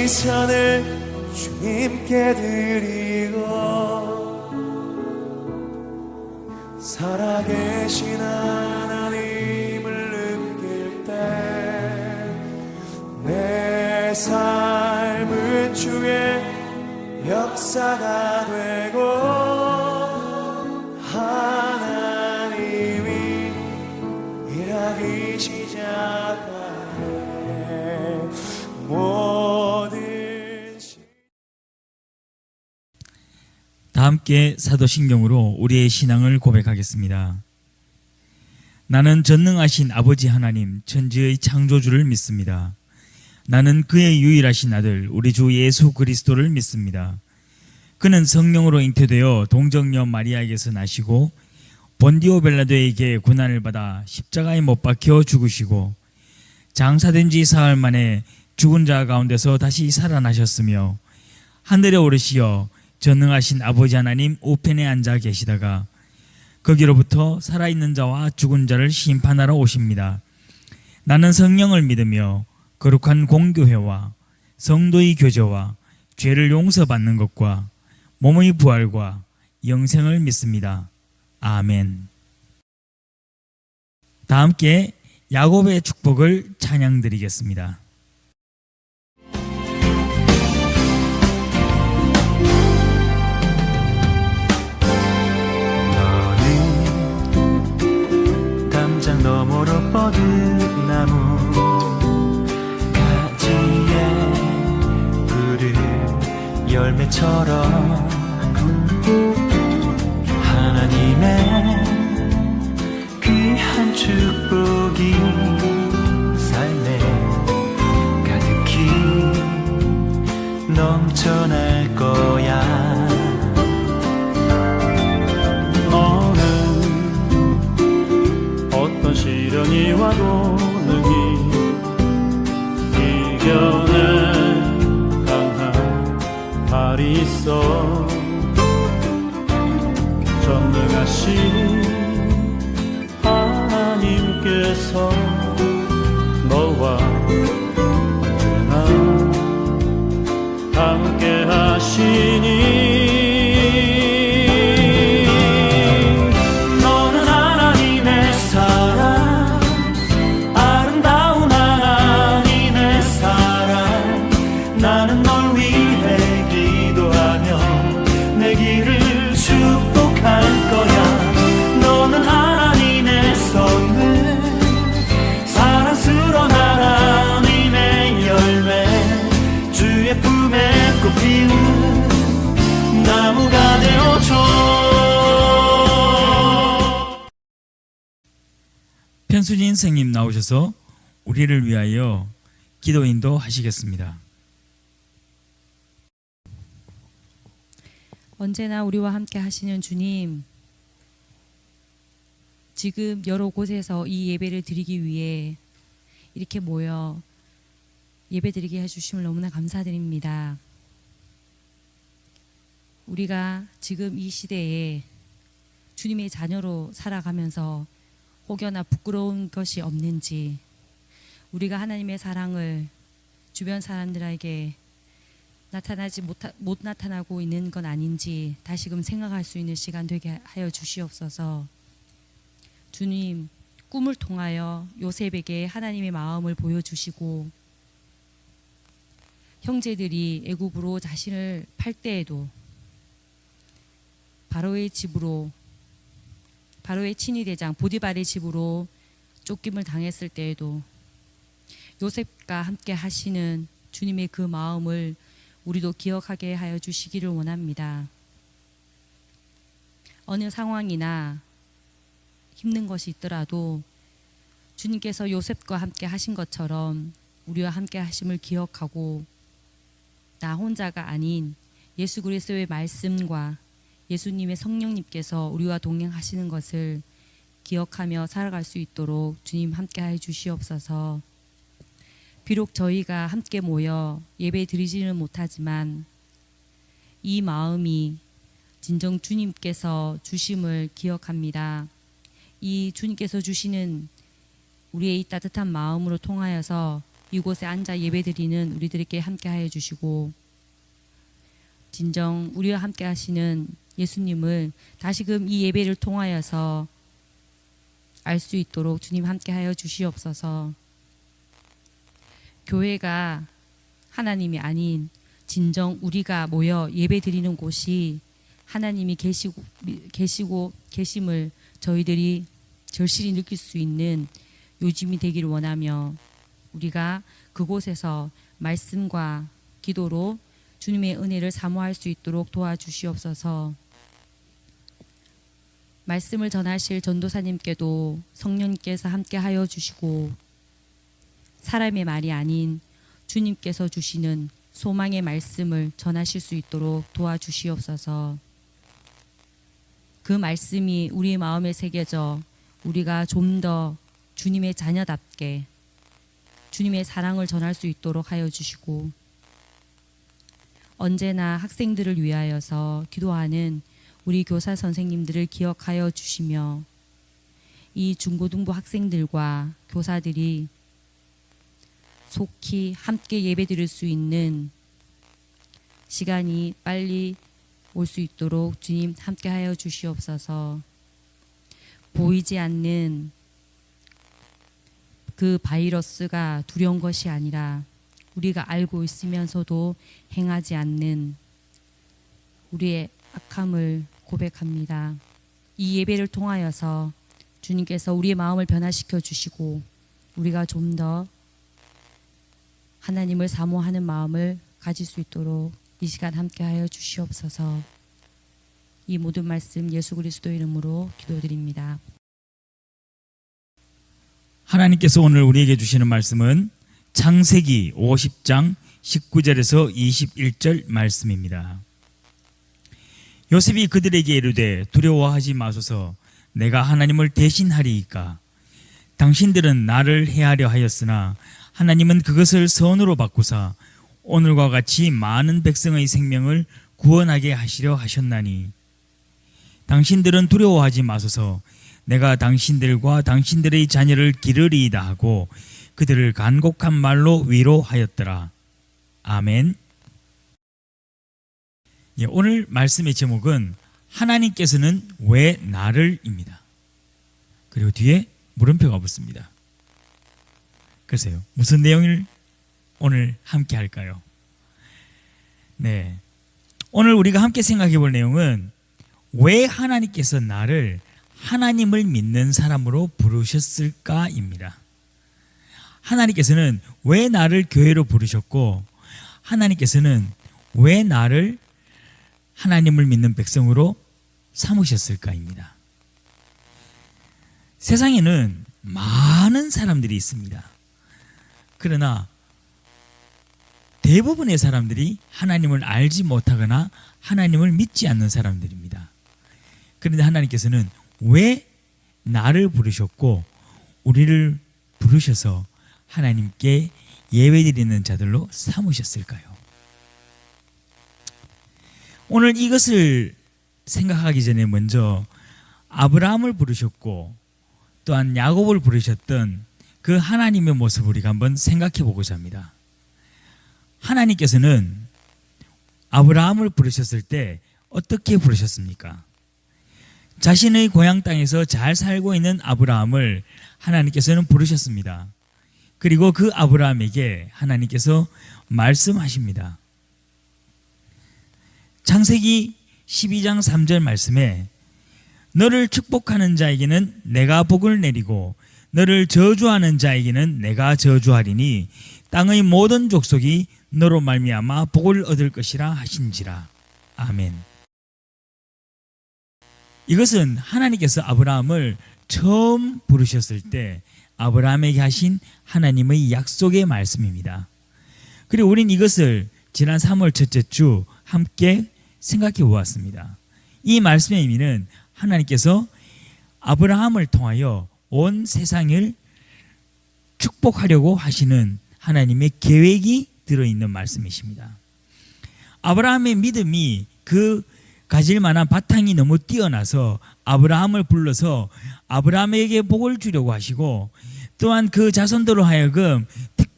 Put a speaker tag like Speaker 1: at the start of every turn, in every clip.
Speaker 1: 시선을 주님께 드리고 살아계신 하나님을 느낄 때 내 삶은 주의 역사가 되고 하나님이 일하기 시작하네.
Speaker 2: 다 함께 사도신경으로 우리의 신앙을 고백하겠습니다. 나는 전능하신 아버지 하나님 천지의 창조주를 믿습니다. 나는 그의 유일하신 아들 우리 주 예수 그리스도를 믿습니다. 그는 성령으로 잉태되어 동정녀 마리아에게서 나시고 본디오 빌라도에게 고난을 받아 십자가에 못 박혀 죽으시고 장사된 지 사흘 만에 죽은 자 가운데서 다시 살아나셨으며 하늘에 오르시어 전능하신 아버지 하나님 우편에 앉아 계시다가 거기로부터 살아있는 자와 죽은 자를 심판하러 오십니다. 나는 성령을 믿으며 거룩한 공교회와 성도의 교제와 죄를 용서받는 것과 몸의 부활과 영생을 믿습니다. 아멘. 다 함께 야곱의 축복을 찬양드리겠습니다.
Speaker 1: 너는 담장 너머로 뻗은 나무 가지에 푸른 열매처럼 하나님의 귀한 축복이 삶에 가득히 넘쳐날 거야. 너는 어떤 시련이 와도 능히 이겨낸 강한 발이 있어. 전능하신 하나님께서 너와 언제나 함께 하시니 너는 하나님의 사랑 아름다운 하나님의 사랑 나는 널 위해 기도하며 내 길을 축복할 거야. 너는 하나님의 선물 사랑스러운 하나님의 열매 주의 품에 꽃 피우는 나무가 되어줘.
Speaker 2: 편수진 선생님 나오셔서 우리를 위하여 기도 인도하시겠습니다.
Speaker 3: 언제나 우리와 함께 하시는 주님, 지금 여러 곳에서 이 예배를 드리기 위해 이렇게 모여 예배 드리게 해주심을 너무나 감사드립니다. 우리가 지금 이 시대에 주님의 자녀로 살아가면서 혹여나 부끄러운 것이 없는지, 우리가 하나님의 사랑을 주변 사람들에게 못 나타나고 있는 건 아닌지 다시금 생각할 수 있는 시간 되게 하여 주시옵소서. 주님, 꿈을 통하여 요셉에게 하나님의 마음을 보여주시고 형제들이 애굽으로 자신을 팔 때에도 바로의 친위 대장 보디발의 집으로 쫓김을 당했을 때에도 요셉과 함께 하시는 주님의 그 마음을 우리도 기억하게 하여 주시기를 원합니다. 어느 상황이나 힘든 것이 있더라도 주님께서 요셉과 함께 하신 것처럼 우리와 함께 하심을 기억하고 나 혼자가 아닌 예수 그리스도의 말씀과 예수님의 성령님께서 우리와 동행하시는 것을 기억하며 살아갈 수 있도록 주님 함께하여 주시옵소서. 비록 저희가 함께 모여 예배 드리지는 못하지만 이 마음이 진정 주님께서 주심을 기억합니다. 이 주님께서 주시는 우리의 이 따뜻한 마음으로 통하여서 이곳에 앉아 예배드리는 우리들에게 함께하여 주시고 진정 우리와 함께하시는 예수님을 다시금 이 예배를 통하여서 알 수 있도록 주님 함께하여 주시옵소서. 교회가 하나님이 아닌 진정 우리가 모여 예배드리는 곳이 하나님이 계심을 저희들이 절실히 느낄 수 있는 요즘이 되기를 원하며 우리가 그곳에서 말씀과 기도로 주님의 은혜를 사모할 수 있도록 도와주시옵소서. 말씀을 전하실 전도사님께도 성령님께서 함께하여 주시고 사람의 말이 아닌 주님께서 주시는 소망의 말씀을 전하실 수 있도록 도와주시옵소서. 그 말씀이 우리의 마음에 새겨져 우리가 좀 더 주님의 자녀답게 주님의 사랑을 전할 수 있도록 하여 주시고 언제나 학생들을 위하여서 기도하는 우리 교사 선생님들을 기억하여 주시며 이 중고등부 학생들과 교사들이 속히 함께 예배드릴 수 있는 시간이 빨리 올 수 있도록 주님 함께하여 주시옵소서. 보이지 않는 그 바이러스가 두려운 것이 아니라 우리가 알고 있으면서도 행하지 않는 우리의 악함을 고백합니다. 이 예배를 통하여서 주님께서 우리의 마음을 변화시켜 주시고 우리가 좀 더 하나님을 사모하는 마음을 가질 수 있도록 이 시간 함께하여 주시옵소서. 이 모든 말씀 예수 그리스도 이름으로 기도드립니다.
Speaker 2: 하나님께서 오늘 우리에게 주시는 말씀은 창세기 50장 19절에서 21절 말씀입니다. 요셉이 그들에게 이르되 두려워하지 마소서 내가 하나님을 대신하리이까 당신들은 나를 해하려 하였으나 하나님은 그것을 선으로 바꾸사 오늘과 같이 많은 백성의 생명을 구원하게 하시려 하셨나니 당신들은 두려워하지 마소서 내가 당신들과 당신들의 자녀를 기르리이다 하고 그들을 간곡한 말로 위로하였더라. 아멘. 오늘 말씀의 제목은 하나님께서는 왜 나를 입니다. 그리고 뒤에 물음표가 붙습니다. 글쎄요, 무슨 내용을 오늘 함께 할까요? 네, 오늘 우리가 함께 생각해 볼 내용은 왜 하나님께서 나를 하나님을 믿는 사람으로 부르셨을까입니다. 하나님께서는 왜 나를 교회로 부르셨고 하나님께서는 왜 나를 하나님을 믿는 백성으로 삼으셨을까입니다. 세상에는 많은 사람들이 있습니다. 그러나 대부분의 사람들이 하나님을 알지 못하거나 하나님을 믿지 않는 사람들입니다. 그런데 하나님께서는 왜 나를 부르셨고 우리를 부르셔서 하나님께 예배드리는 자들로 삼으셨을까요? 오늘 이것을 생각하기 전에 먼저 아브라함을 부르셨고 또한 야곱을 부르셨던 그 하나님의 모습을 우리가 한번 생각해 보고자 합니다. 하나님께서는 아브라함을 부르셨을 때 어떻게 부르셨습니까? 자신의 고향 땅에서 잘 살고 있는 아브라함을 하나님께서는 부르셨습니다. 그리고 그 아브라함에게 하나님께서 말씀하십니다. 창세기 12장 3절 말씀에 너를 축복하는 자에게는 내가 복을 내리고 너를 저주하는 자에게는 내가 저주하리니 땅의 모든 족속이 너로 말미암아 복을 얻을 것이라 하신지라. 아멘. 이것은 하나님께서 아브라함을 처음 부르셨을 때 아브라함에게 하신 하나님의 약속의 말씀입니다. 그리고 우린 이것을 지난 3월 첫째 주 함께 생각해 보았습니다. 이 말씀의 의미는 하나님께서 아브라함을 통하여 온 세상을 축복하려고 하시는 하나님의 계획이 들어있는 말씀이십니다. 아브라함의 믿음이 그 가질 만한 바탕이 너무 뛰어나서 아브라함을 불러서 아브라함에게 복을 주려고 하시고 또한 그 자손들로 하여금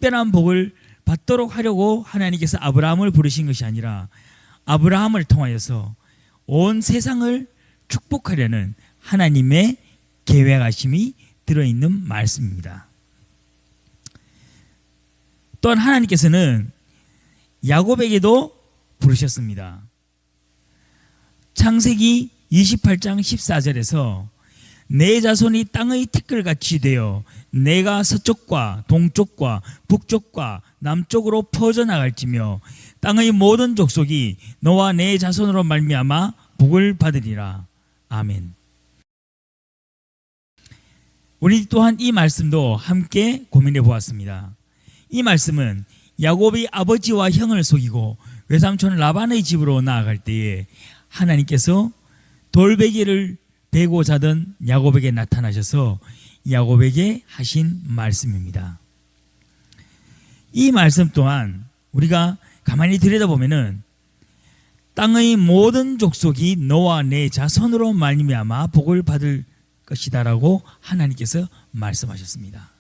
Speaker 2: 특별한 복을 받도록 하려고 하나님께서 아브라함을 부르신 것이 아니라 아브라함을 통하여서 온 세상을 축복하려는 하나님의 계획하심이 들어있는 말씀입니다. 또한 하나님께서는 야곱에게도 부르셨습니다. 창세기 28장 14절에서 내 자손이 땅의 티끌같이 되어 내가 서쪽과 동쪽과 북쪽과 남쪽으로 퍼져나갈지며 땅의 모든 족속이 너와 내 자손으로 말미암아 복을 받으리라. 아멘. 우리 또한 이 말씀도 함께 고민해 보았습니다. 이 말씀은 야곱이 아버지와 형을 속이고 외삼촌 라반의 집으로 나아갈 때에 하나님께서 돌베개를 베고 자던 야곱에게 나타나셔서 야곱에게 하신 말씀입니다. 이 말씀 또한 우리가 가만히 들여다보면은 땅의 모든 족속이 너와 내 자손으로 말미암아 복을 받을 것이다라고 하나님께서 말씀하셨습니다.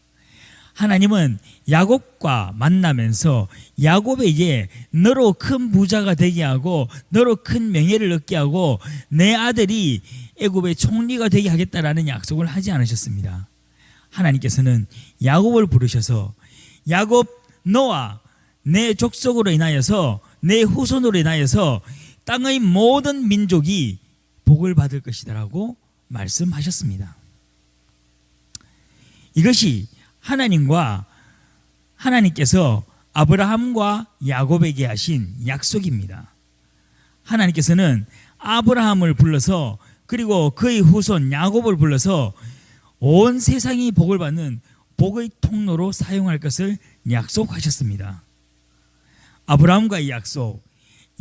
Speaker 2: 하나님은 야곱과 만나면서 야곱에게 너로 큰 부자가 되게 하고 너로 큰 명예를 얻게 하고 내 아들이 애굽의 총리가 되게 하겠다라는 약속을 하지 않으셨습니다. 하나님께서는 야곱을 부르셔서 야곱 너와 내 족속으로 인하여서 내 후손으로 인하여서 땅의 모든 민족이 복을 받을 것이다라고 말씀하셨습니다. 이것이 하나님께서 아브라함과 야곱에게 하신 약속입니다. 하나님께서는 아브라함을 불러서 그리고 그의 후손 야곱을 불러서 온 세상이 복을 받는 복의 통로로 사용할 것을 약속하셨습니다. 아브라함과의 약속,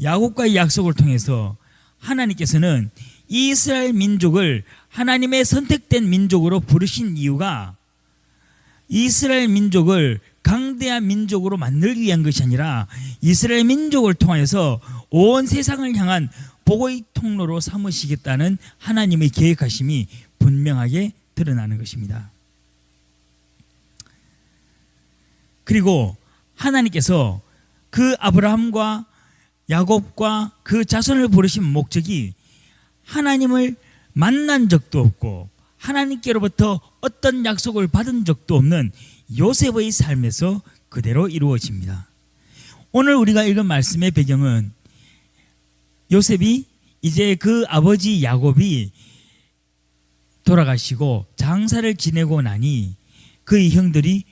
Speaker 2: 야곱과의 약속을 통해서 하나님께서는 이스라엘 민족을 하나님의 선택된 민족으로 부르신 이유가 이스라엘 민족을 강대한 민족으로 만들기 위한 것이 아니라 이스라엘 민족을 통해서 온 세상을 향한 복의 통로로 삼으시겠다는 하나님의 계획하심이 분명하게 드러나는 것입니다. 그리고 하나님께서 그 아브라함과 야곱과 그 자손을 부르신 목적이 하나님을 만난 적도 없고 하나님께로부터 어떤 약속을 받은 적도 없는 요셉의 삶에서 그대로 이루어집니다. 오늘 우리가 읽은 말씀의 배경은 요셉이 이제 그 아버지 야곱이 돌아가시고 장사를 지내고 나니 그의 형들이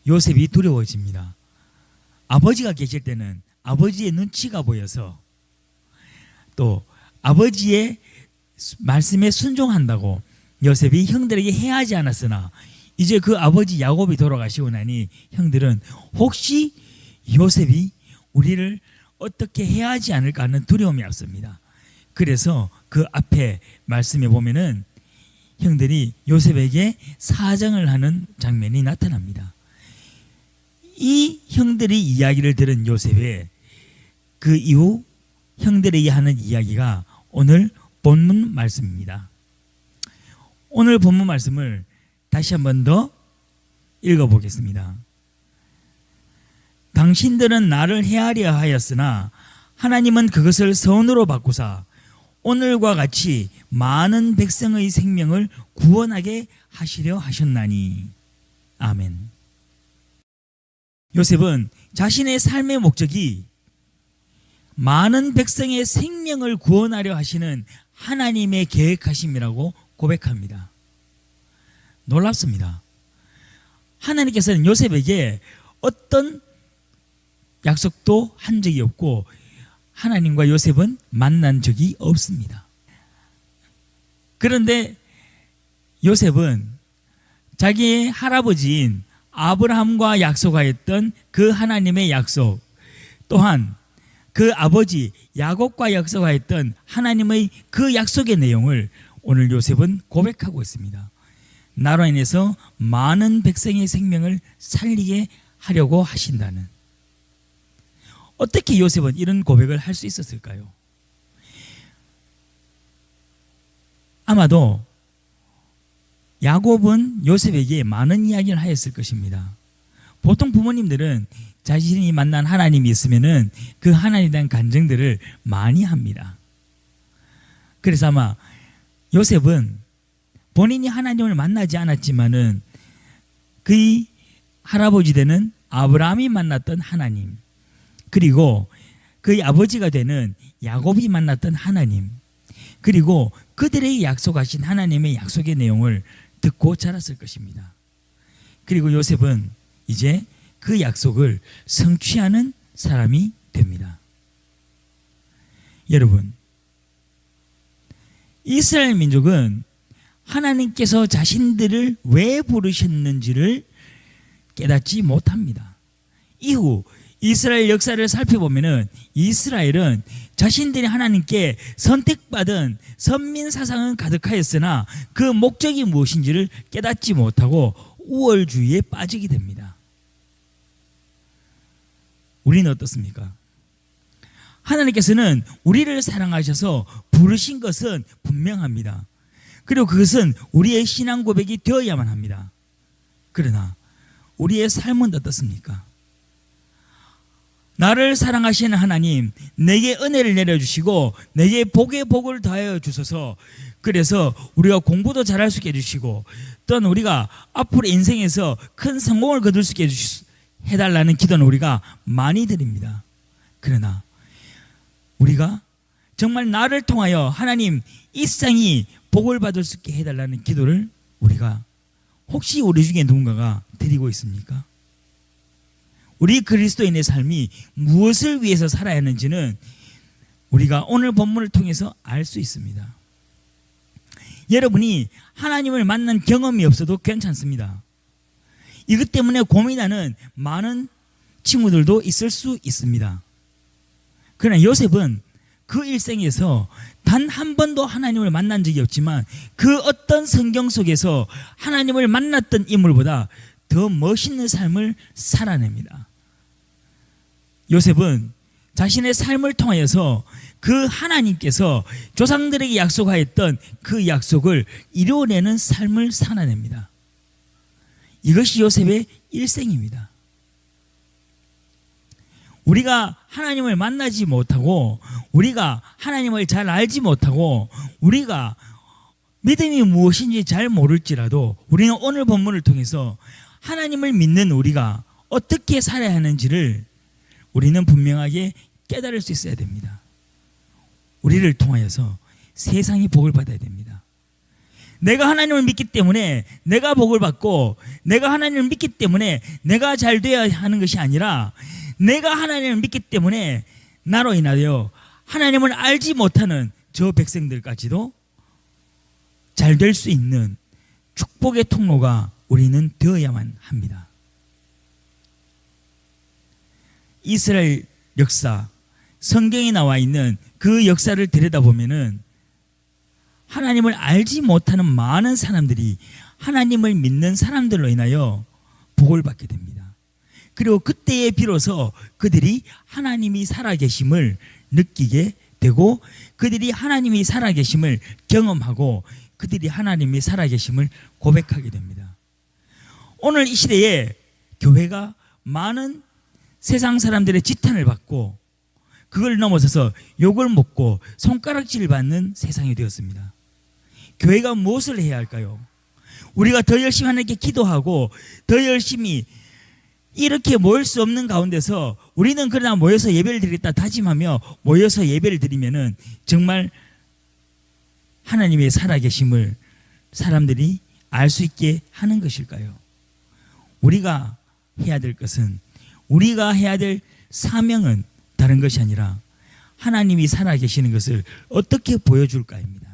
Speaker 2: 요셉이 두려워집니다. 아버지가 계실 때는 아버지의 눈치가 보여서 또 아버지의 말씀에 순종한다고 요셉이 형들에게 해하지 않았으나 이제 그 아버지 야곱이 돌아가시고 나니 형들은 혹시 요셉이 우리를 어떻게 해하지 않을까 하는 두려움이 앞섭니다. 그래서 그 앞에 말씀에 보면은 형들이 요셉에게 사정을 하는 장면이 나타납니다. 이 형들의 이야기를 들은 요셉의 그 이후 형들에게 하는 이야기가 오늘 본문 말씀입니다. 오늘 본문 말씀을 다시 한 번 더 읽어보겠습니다. 당신들은 나를 해하려 하였으나 하나님은 그것을 선으로 바꾸사 오늘과 같이 많은 백성의 생명을 구원하게 하시려 하셨나니. 아멘. 요셉은 자신의 삶의 목적이 많은 백성의 생명을 구원하려 하시는 하나님의 계획하심이라고 고백합니다. 놀랍습니다. 하나님께서는 요셉에게 어떤 약속도 한 적이 없고 하나님과 요셉은 만난 적이 없습니다. 그런데 요셉은 자기의 할아버지인 아브라함과 약속하였던 그 하나님의 약속, 또한 그 아버지 야곱과 약속하였던 하나님의 그 약속의 내용을 오늘 요셉은 고백하고 있습니다. 나로 인해서 많은 백성의 생명을 살리게 하려고 하신다는. 어떻게 요셉은 이런 고백을 할 수 있었을까요? 아마도 야곱은 요셉에게 많은 이야기를 하였을 것입니다. 보통 부모님들은 자신이 만난 하나님이 있으면은 그 하나님에 대한 간증들을 많이 합니다. 그래서 아마 요셉은 본인이 하나님을 만나지 않았지만은 그의 할아버지 되는 아브라함이 만났던 하나님, 그리고 그의 아버지가 되는 야곱이 만났던 하나님, 그리고 그들에게 약속하신 하나님의 약속의 내용을 듣고 자랐을 것입니다. 그리고 요셉은 이제 그 약속을 성취하는 사람이 됩니다. 여러분, 이스라엘 민족은 하나님께서 자신들을 왜 부르셨는지를 깨닫지 못합니다. 이후 이스라엘 역사를 살펴보면은 이스라엘은 자신들이 하나님께 선택받은 선민 사상은 가득하였으나 그 목적이 무엇인지를 깨닫지 못하고 우월주의에 빠지게 됩니다. 우리는 어떻습니까? 하나님께서는 우리를 사랑하셔서 부르신 것은 분명합니다. 그리고 그것은 우리의 신앙 고백이 되어야만 합니다. 그러나 우리의 삶은 어떻습니까? 나를 사랑하시는 하나님, 내게 은혜를 내려주시고 내게 복의 복을 더하여 주소서. 그래서 우리가 공부도 잘할 수 있게 해주시고 또는 우리가 앞으로 인생에서 큰 성공을 거둘 수 있게 해달라는 기도는 우리가 많이 드립니다. 그러나 우리가 정말 나를 통하여 하나님 이 세상이 복을 받을 수 있게 해달라는 기도를 우리가 혹시 우리 중에 누군가가 드리고 있습니까? 우리 그리스도인의 삶이 무엇을 위해서 살아야 하는지는 우리가 오늘 본문을 통해서 알 수 있습니다. 여러분이 하나님을 만난 경험이 없어도 괜찮습니다. 이것 때문에 고민하는 많은 친구들도 있을 수 있습니다. 그러나 요셉은 그 일생에서 단 한 번도 하나님을 만난 적이 없지만 그 어떤 성경 속에서 하나님을 만났던 인물보다 더 멋있는 삶을 살아냅니다. 요셉은 자신의 삶을 통하여서 그 하나님께서 조상들에게 약속하였던 그 약속을 이루어내는 삶을 살아냅니다. 이것이 요셉의 일생입니다. 우리가 하나님을 만나지 못하고 우리가 하나님을 잘 알지 못하고 우리가 믿음이 무엇인지 잘 모를지라도 우리는 오늘 본문을 통해서 하나님을 믿는 우리가 어떻게 살아야 하는지를 우리는 분명하게 깨달을 수 있어야 됩니다. 우리를 통하여서 세상이 복을 받아야 됩니다. 내가 하나님을 믿기 때문에 내가 복을 받고 내가 하나님을 믿기 때문에 내가 잘 되어야 하는 것이 아니라 내가 하나님을 믿기 때문에 나로 인하여 하나님을 알지 못하는 저 백성들까지도 잘 될 수 있는 축복의 통로가 우리는 되어야만 합니다. 이스라엘 역사, 성경에 나와 있는 그 역사를 들여다보면은 하나님을 알지 못하는 많은 사람들이 하나님을 믿는 사람들로 인하여 복을 받게 됩니다. 그리고 그때에 비로소 그들이 하나님이 살아계심을 느끼게 되고 그들이 하나님이 살아계심을 경험하고 그들이 하나님이 살아계심을 고백하게 됩니다. 오늘 이 시대에 교회가 많은 세상 사람들의 지탄을 받고 그걸 넘어서서 욕을 먹고 손가락질을 받는 세상이 되었습니다. 교회가 무엇을 해야 할까요? 우리가 더 열심히 하나님께 기도하고 더 열심히 이렇게 모일 수 없는 가운데서 우리는 그러나 모여서 예배를 드리겠다 다짐하며 모여서 예배를 드리면은 정말 하나님의 살아계심을 사람들이 알 수 있게 하는 것일까요? 우리가 해야 될 것은 우리가 해야 될 사명은 다른 것이 아니라 하나님이 살아계시는 것을 어떻게 보여줄까입니다.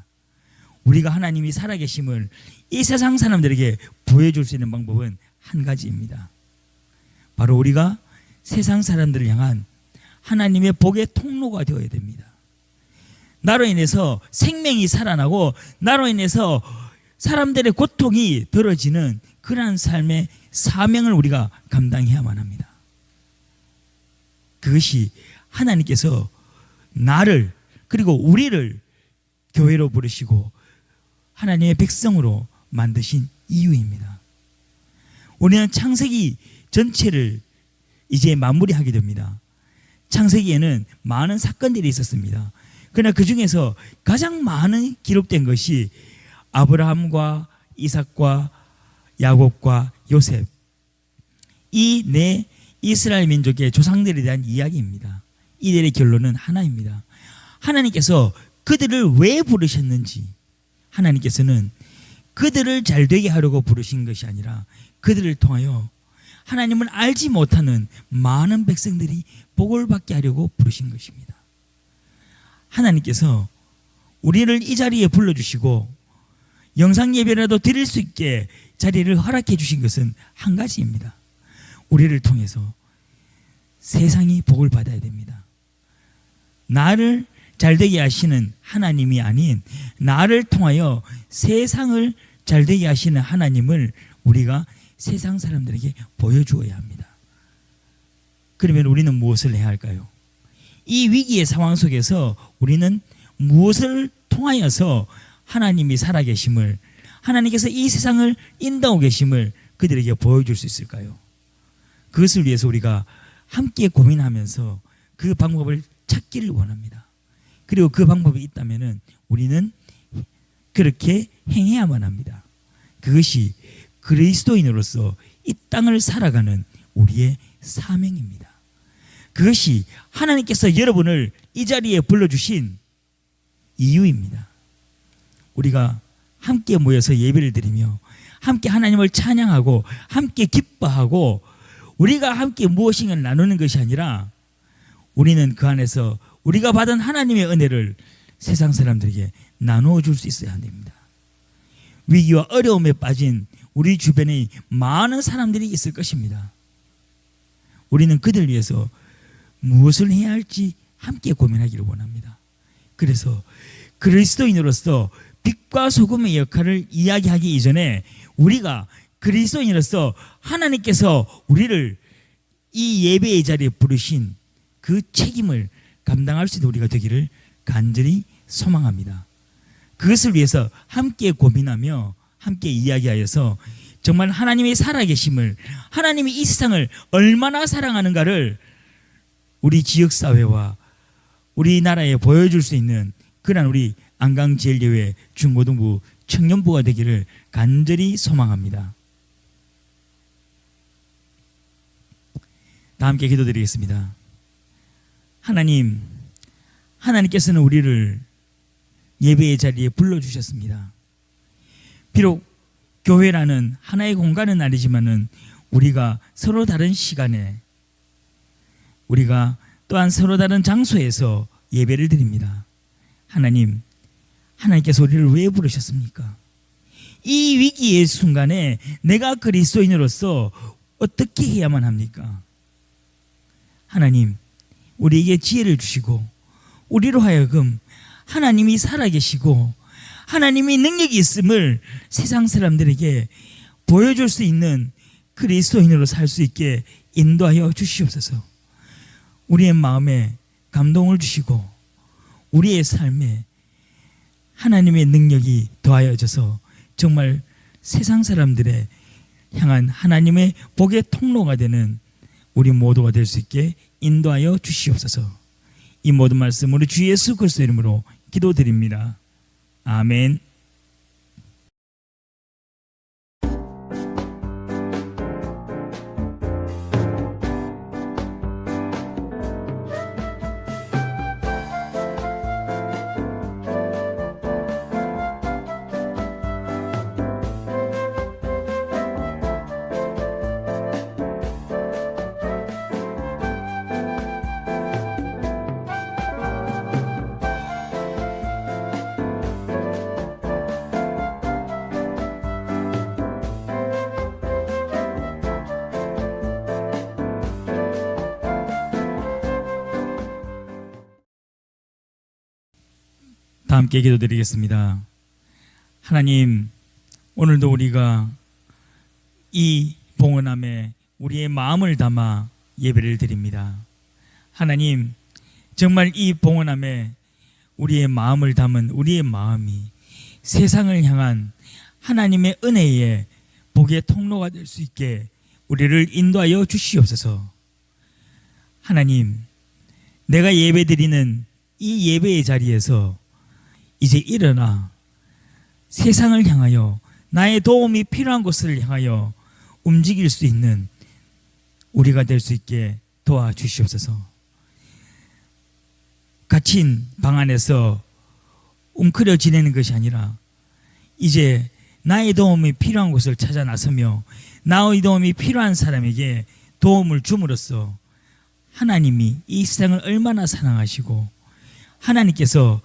Speaker 2: 우리가 하나님이 살아계심을 이 세상 사람들에게 보여줄 수 있는 방법은 한 가지입니다. 바로 우리가 세상 사람들을 향한 하나님의 복의 통로가 되어야 됩니다. 나로 인해서 생명이 살아나고 나로 인해서 사람들의 고통이 덜어지는 그러한 삶의 사명을 우리가 감당해야만 합니다. 그것이 하나님께서 나를 그리고 우리를 교회로 부르시고 하나님의 백성으로 만드신 이유입니다. 우리는 창세기 전체를 이제 마무리하게 됩니다. 창세기에는 많은 사건들이 있었습니다. 그러나 그 중에서 가장 많은 기록된 것이 아브라함과 이삭과 야곱과 요셉, 이 네 이스라엘 민족의 조상들에 대한 이야기입니다. 이들의 결론은 하나입니다. 하나님께서 그들을 왜 부르셨는지, 하나님께서는 그들을 잘되게 하려고 부르신 것이 아니라 그들을 통하여 하나님을 알지 못하는 많은 백성들이 복을 받게 하려고 부르신 것입니다. 하나님께서 우리를 이 자리에 불러주시고 영상 예배라도 드릴 수 있게 자리를 허락해 주신 것은 한 가지입니다. 우리를 통해서 세상이 복을 받아야 됩니다. 나를 잘되게 하시는 하나님이 아닌 나를 통하여 세상을 잘되게 하시는 하나님을 우리가 세상 사람들에게 보여주어야 합니다. 그러면 우리는 무엇을 해야 할까요? 이 위기의 상황 속에서 우리는 무엇을 통하여서 하나님이 살아계심을, 하나님께서 이 세상을 인도하고 계심을 그들에게 보여줄 수 있을까요? 그것을 위해서 우리가 함께 고민하면서 그 방법을 찾기를 원합니다. 그리고 그 방법이 있다면 우리는 그렇게 행해야만 합니다. 그것이 그리스도인으로서 이 땅을 살아가는 우리의 사명입니다. 그것이 하나님께서 여러분을 이 자리에 불러주신 이유입니다. 우리가 함께 모여서 예배를 드리며 함께 하나님을 찬양하고 함께 기뻐하고 우리가 함께 무엇인가를 나누는 것이 아니라 우리는 그 안에서 우리가 받은 하나님의 은혜를 세상 사람들에게 나누어 줄 수 있어야 됩니다. 위기와 어려움에 빠진 우리 주변에 많은 사람들이 있을 것입니다. 우리는 그들 위해서 무엇을 해야 할지 함께 고민하기를 원합니다. 그래서 그리스도인으로서 빛과 소금의 역할을 이야기하기 이전에 우리가 그리스도인으로서 하나님께서 우리를 이 예배의 자리에 부르신 그 책임을 감당할 수 있는 우리가 되기를 간절히 소망합니다. 그것을 위해서 함께 고민하며 함께 이야기하여서 정말 하나님의 살아계심을, 하나님이 이 세상을 얼마나 사랑하는가를 우리 지역사회와 우리나라에 보여줄 수 있는 그런 우리 안강제일교회 중고등부 청년부가 되기를 간절히 소망합니다. 다 함께 기도드리겠습니다. 하나님께서는 우리를 예배의 자리에 불러주셨습니다. 비록 교회라는 하나의 공간은 아니지만은 우리가 서로 다른 시간에 우리가 또한 서로 다른 장소에서 예배를 드립니다. 하나님께서 우리를 왜 부르셨습니까? 이 위기의 순간에 내가 그리스도인으로서 어떻게 해야만 합니까? 하나님, 우리에게 지혜를 주시고 우리로 하여금 하나님이 살아계시고 하나님이 능력이 있음을 세상 사람들에게 보여줄 수 있는 그리스도인으로 살 수 있게 인도하여 주시옵소서. 우리의 마음에 감동을 주시고 우리의 삶에 하나님의 능력이 더하여져서 정말 세상 사람들의 향한 하나님의 복의 통로가 되는 우리 모두가 될 수 있게 인도하여 주시옵소서. 이 모든 말씀 우리 주 예수 그리스도 이름으로 기도드립니다. 아멘. 다 함께 기도드리겠습니다. 하나님, 오늘도 우리가 이 봉헌함에 우리의 마음을 담아 예배를 드립니다. 하나님, 정말 이 봉헌함에 우리의 마음을 담은 우리의 마음이 세상을 향한 하나님의 은혜의 복의 통로가 될 수 있게 우리를 인도하여 주시옵소서. 하나님, 내가 예배드리는 이 예배의 자리에서 이제 일어나 세상을 향하여 나의 도움이 필요한 곳을 향하여 움직일 수 있는 우리가 될 수 있게 도와주시옵소서. 갇힌 방 안에서 웅크려 지내는 것이 아니라 이제 나의 도움이 필요한 곳을 찾아 나서며 나의 도움이 필요한 사람에게 도움을 줌으로써 하나님이 이 세상을 얼마나 사랑하시고 하나님께서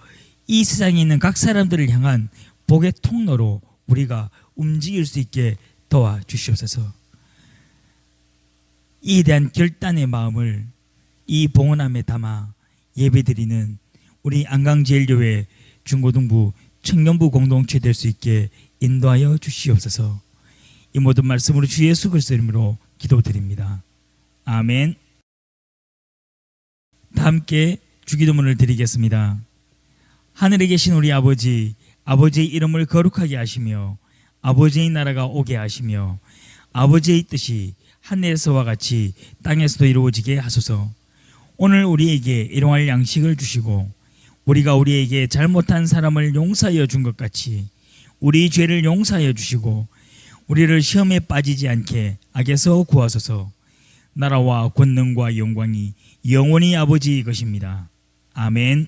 Speaker 2: 이 세상에 있는 각 사람들을 향한 복의 통로로 우리가 움직일 수 있게 도와주시옵소서. 이에 대한 결단의 마음을 이 봉헌함에 담아 예배드리는 우리 안강제일교회 중고등부 청년부 공동체 될 수 있게 인도하여 주시옵소서. 이 모든 말씀으로 주 예수 그리스도의 이름으로 기도드립니다. 아멘. 다 함께 주기도문을 드리겠습니다. 하늘에 계신 우리 아버지, 아버지의 이름을 거룩하게 하시며 아버지의 나라가 오게 하시며 아버지의 뜻이 하늘에서와 같이 땅에서도 이루어지게 하소서. 오늘 우리에게 일용할 양식을 주시고 우리가 우리에게 잘못한 사람을 용서하여 준 것 같이 우리 죄를 용서하여 주시고 우리를 시험에 빠지지 않게 악에서 구하소서. 나라와 권능과 영광이 영원히 아버지의 것입니다. 아멘.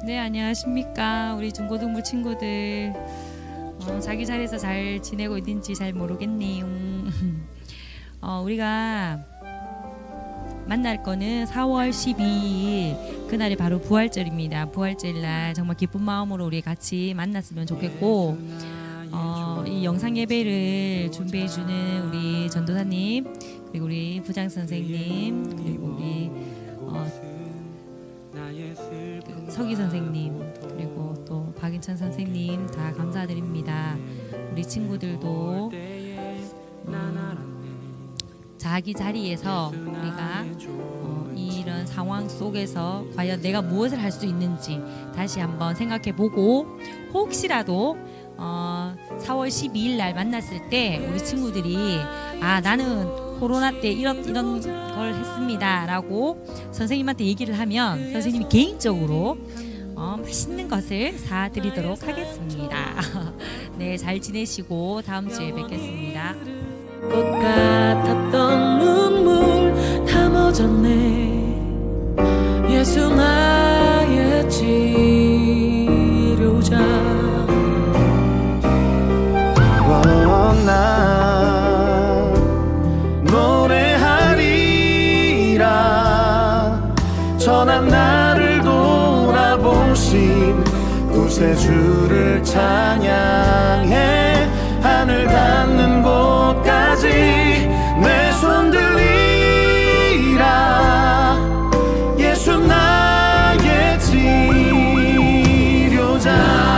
Speaker 3: 네, 안녕하십니까. 우리 중고등부 친구들 자기 자리에서 잘 지내고 있는지 잘 모르겠네요. 우리가 만날 거는 4월 12일 그날이 바로 부활절입니다. 부활절 날 정말 기쁜 마음으로 우리 같이 만났으면 좋겠고 이 영상 예배를 준비해 주는 우리 전도사님 그리고 우리 부장 선생님 그리고 우리 서기 선생님 그리고 또 박인천 선생님 다 감사드립니다. 우리 친구들도 자기 자리에서 우리가 이런 상황 속에서 과연 내가 무엇을 할 수 있는지 다시 한번 생각해보고 혹시라도 4월 12일 날 만났을 때 우리 친구들이 나는 코로나 때 이런 걸 했습니다 라고 선생님한테 얘기를 하면 선생님이 개인적으로 맛있는 것을 사드리도록 하겠습니다. 네, 잘 지내시고 다음 주에 뵙겠습니다.
Speaker 4: 것 같았던 눈물 다 멎었네. 예수 나의 치료자.
Speaker 1: 나 노래하리라. 전한 나를 돌아보신 구세주를 찬양해. 하늘 닿는 곳까지 내 손 들리라. 예수 나의 치료자.